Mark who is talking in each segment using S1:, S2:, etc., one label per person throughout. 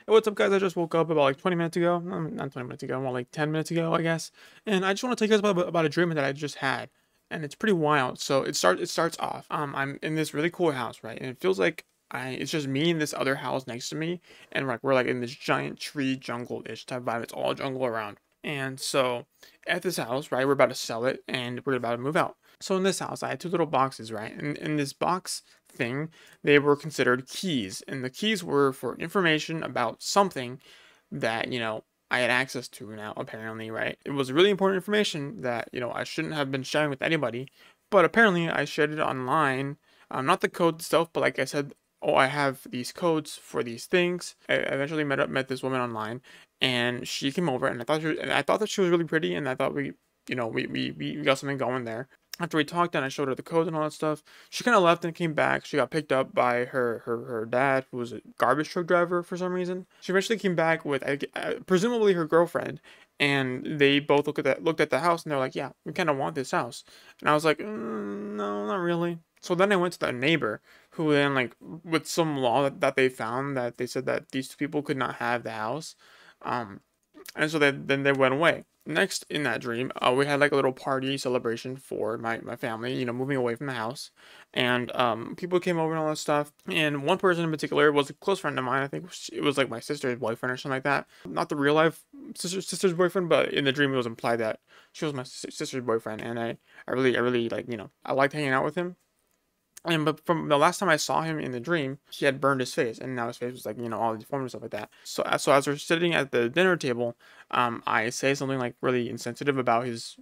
S1: Hey, what's up, guys? I just woke up about like 20 minutes ago. Not 20 minutes ago, more like 10 minutes ago, I guess. And I just want to tell you guys about a dream that I just had. And it's pretty wild. So it starts off. I'm in this really cool house, right? And it feels like it's just me and this other house next to me. And like we're like in this giant tree jungle-ish type vibe. It's all jungle around. And so at this house, right, we're about to sell it and we're about to move out. So in this house, I had two little boxes, right? And in this box thing, they were considered keys, and the keys were for information about something that, I had access to now, apparently, right? It was really important information that, I shouldn't have been sharing with anybody, but apparently I shared it online. Not the code itself, but like I said, oh, I have these codes for these things. I eventually met this woman online, and she came over, and I thought that she was really pretty, and I thought we got something going there. After we talked and I showed her the codes and all that stuff, she kind of left and came back. She got picked up by her dad, who was a garbage truck driver for some reason. She eventually came back with presumably her girlfriend, and they both looked at the house, and they're like, "Yeah, we kind of want this house." And I was like, "No, not really." So then I went to the neighbor, who then, like, with some law that they found, that they said that these two people could not have the house. Um, and so then they went away. Next, in that dream, we had like a little party celebration for my family, moving away from the house. And people came over and all that stuff. And one person in particular was a close friend of mine. I think it was like my sister's boyfriend or something like that. Not the real life sister's boyfriend, but in the dream it was implied that she was my sister's boyfriend. And I really like, I liked hanging out with him. And but from the last time I saw him in the dream, he had burned his face, and now his face was like, all deformed and stuff like that. So as we're sitting at the dinner table, I say something like really insensitive about his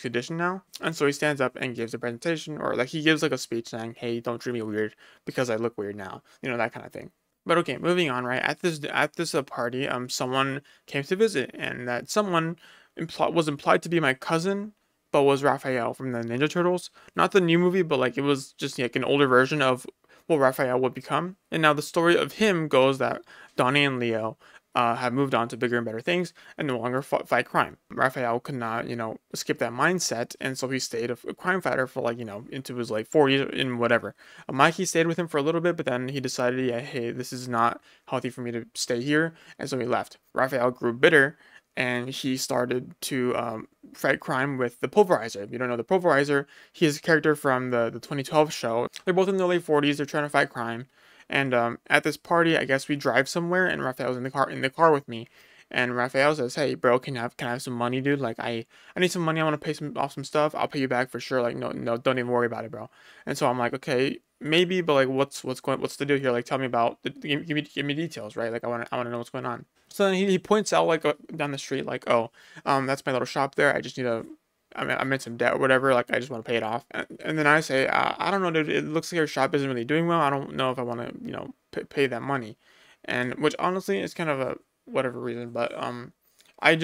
S1: condition now, and so he stands up and gives a presentation, or like he gives like a speech saying, "Hey, don't treat me weird because I look weird now," that kind of thing. But okay, moving on, right? At this party, someone came to visit, and that someone was implied to be my cousin, but was Raphael from the Ninja Turtles. Not the new movie, but like it was just like an older version of what Raphael would become. And now the story of him goes that Donnie and Leo have moved on to bigger and better things and no longer fight crime. Raphael could not, escape that mindset, and so he stayed a crime fighter for like, into his like 40s and whatever. Mikey stayed with him for a little bit, but then he decided, yeah, hey, this is not healthy for me to stay here, and so he left. Raphael grew bitter, and he started to fight crime with the Pulverizer. If you don't know the Pulverizer, he is a character from the 2012 show. They're both in their late 40s. They're trying to fight crime, and at this party, I guess we drive somewhere, and Raphael's in the car with me. And Raphael says, "Hey, bro, can I have some money, dude? Like, I need some money. I want to pay off some stuff. I'll pay you back for sure. Like, no, no, don't even worry about it, bro." And so I'm like, "Okay, maybe, but like, what's the deal here? Like, tell me about give me details, right? Like, I want to know what's going on." So then he points out like down the street, like, "Oh, that's my little shop there. I just need a I'm in some debt or whatever. Like, I just want to pay it off." And then I say, "I don't know, dude. It looks like your shop isn't really doing well. I don't know if I want to, pay that money." And which honestly is kind of a whatever reason, but I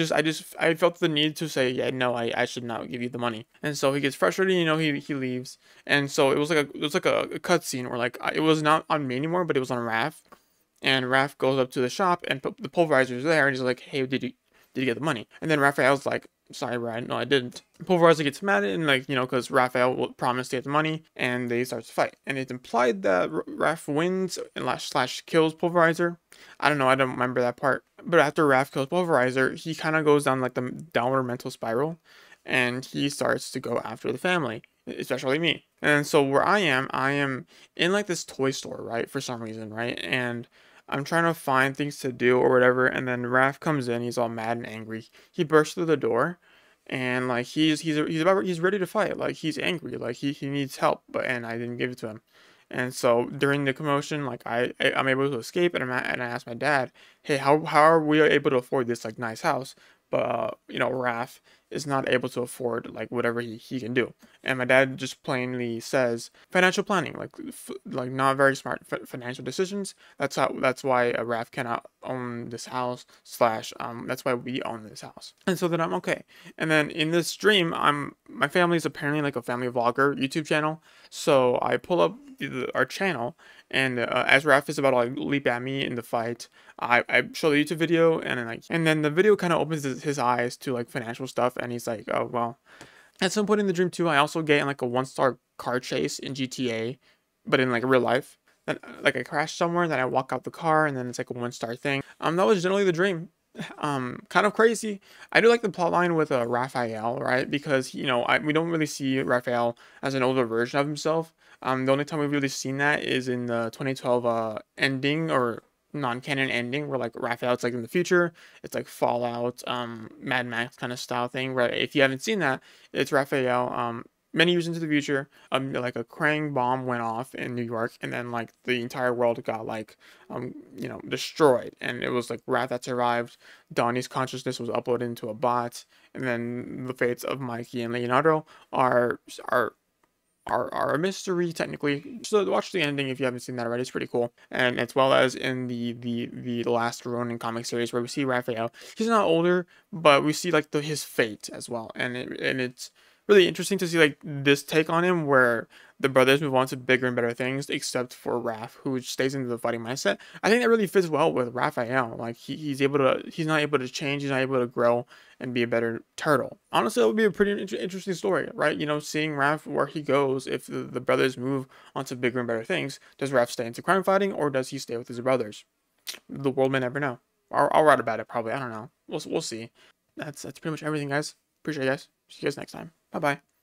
S1: felt the need to say, yeah, no, I should not give you the money. And so he gets frustrated, he leaves. And so it was like a cutscene where like it was not on me anymore, but it was on Raph. And Raph goes up to the shop, and the Pulverizer's there, and he's like, "Hey, did you get the money?" And then Raphael's like, "Sorry, Brian, no, I didn't." Pulverizer gets mad, and like, because Raphael promised to get the money, and they start to fight. And it's implied that Raph wins and slash kills Pulverizer. I don't know, I don't remember that part. But after Raph kills Pulverizer, he kind of goes down like the downward mental spiral, and he starts to go after the family, especially me. And so where I am in like this toy store, right, for some reason, right, and I'm trying to find things to do or whatever, and then Raph comes in. He's all mad and angry. He bursts through the door, and like he's ready to fight. Like he's angry. Like he needs help, and I didn't give it to him. And so during the commotion, like I'm able to escape, and I asked my dad, "Hey, how are we able to afford this like nice house?" But Raph is not able to afford like whatever he can do. And my dad just plainly says financial planning, like not very smart financial decisions. That's why Raph cannot own this house slash that's why we own this house. And so then I'm okay. And then in this dream, my family is apparently like a family vlogger YouTube channel. So I pull up our channel, and as Raph is about to like leap at me in the fight, I show the YouTube video, and then the video kind of opens his eyes to like financial stuff, and he's like, "Oh well." At some point in the dream too, I also get in like a 1-star car chase in GTA, but in like real life. then like I crashed somewhere, and then I walk out the car, and then it's like a 1 star thing. That was generally the dream. Kind of crazy. I do like the plot line with Raphael, right? Because we don't really see Raphael as an older version of himself. The only time we've really seen that is in the 2012 ending, or non-canon ending, where like Raphael's like in the future. It's like Fallout, Mad Max kind of style thing. Where if you haven't seen that, it's Raphael. Many years into the future, like a Krang bomb went off in New York, and then like the entire world got like, destroyed, and it was like Raph that survived. Donnie's consciousness was uploaded into a bot, and then the fates of Mikey and Leonardo are are a mystery technically. So watch the ending if you haven't seen that already. It's pretty cool. And as well as in the last Ronin comic series, where we see Raphael. He's not older, but we see like his fate as well. And it's really interesting to see like this take on him, where the brothers move on to bigger and better things, except for Raph, who stays in the fighting mindset. I think that really fits well with Raphael. Like he's not able to change, he's not able to grow and be a better turtle. Honestly, that would be a pretty interesting story, right? Seeing Raph where he goes if the brothers move on to bigger and better things. Does Raph stay into crime fighting, or does he stay with his brothers? The world may never know. I'll write about it probably. I don't know. We'll see. That's pretty much everything, guys. Appreciate you guys. See you guys next time. Bye bye.